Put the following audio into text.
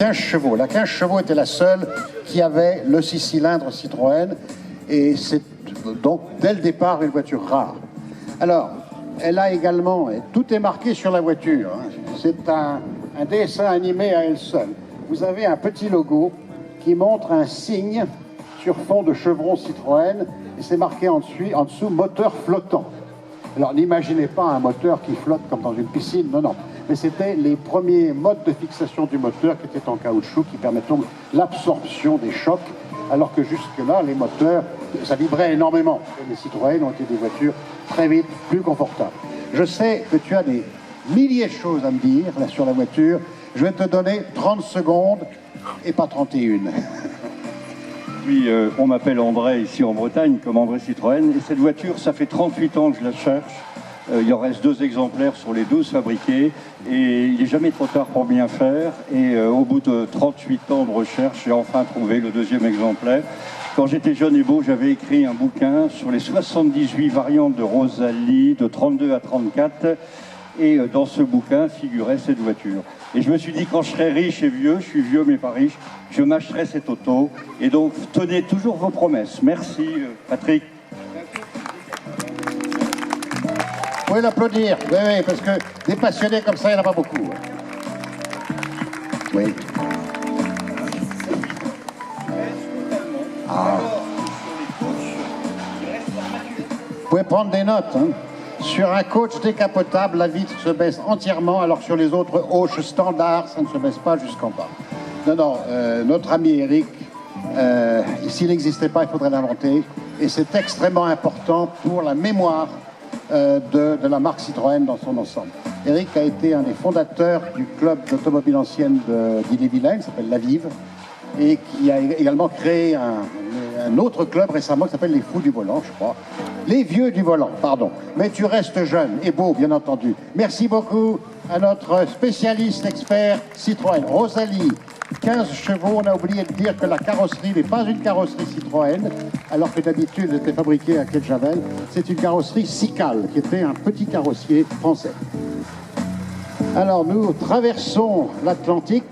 15 chevaux. La 15 chevaux était la seule qui avait le 6 cylindres Citroën. Et c'est donc, dès le départ, une voiture rare. Alors, elle a également, et tout est marqué sur la voiture, hein, c'est un dessin animé à elle seule. Vous avez un petit logo qui montre un signe sur fond de chevron Citroën, et c'est marqué en dessous moteur flottant. Alors, n'imaginez pas un moteur qui flotte comme dans une piscine, non, non. Mais c'était les premiers modes de fixation du moteur qui étaient en caoutchouc, qui permettent donc l'absorption des chocs, alors que jusque-là, les moteurs, ça vibrait énormément. Les Citroën ont été des voitures très vite plus confortables. Je sais que tu as des milliers de choses à me dire là, sur la voiture. Je vais te donner 30 secondes et pas 31. Puis, on m'appelle André ici en Bretagne, comme André Citroën. Et cette voiture, ça fait 38 ans que je la cherche. Il en reste 2 exemplaires sur les 12 fabriqués. Et il n'est jamais trop tard pour bien faire. Et au bout de 38 ans de recherche, j'ai enfin trouvé le 2e exemplaire. Quand j'étais jeune et beau, j'avais écrit un bouquin sur les 78 variantes de Rosalie, de 32 à 34. Et dans ce bouquin figurait cette voiture. Et je me suis dit, quand je serai riche et vieux, je suis vieux mais pas riche, je m'achèterai cette auto. Et donc, tenez toujours vos promesses. Merci, Patrick. Vous pouvez l'applaudir, oui, oui, parce que des passionnés comme ça, il n'y en a pas beaucoup. Oui. Ah. Vous pouvez prendre des notes. Hein. Sur un coach décapotable, la vitre se baisse entièrement, alors que sur les autres hoches standards, ça ne se baisse pas jusqu'en bas. Non, non, notre ami Eric, s'il n'existait pas, il faudrait l'inventer. Et c'est extrêmement important pour la mémoire de la marque Citroën dans son ensemble. Eric a été un des fondateurs du club d'automobile ancienne d'Ille-et-Vilaine, qui s'appelle La Vive, et qui a également créé un autre club récemment qui s'appelle les Fous du Volant, je crois. Les Vieux du Volant, pardon. Mais tu restes jeune et beau, bien entendu. Merci beaucoup à notre spécialiste expert Citroën, Rosalie. 15 chevaux, on a oublié de dire que la carrosserie n'est pas une carrosserie Citroën, alors que d'habitude elle était fabriquée à Quai-de-Javel. C'est une carrosserie Sical, qui était un petit carrossier français. Alors nous traversons l'Atlantique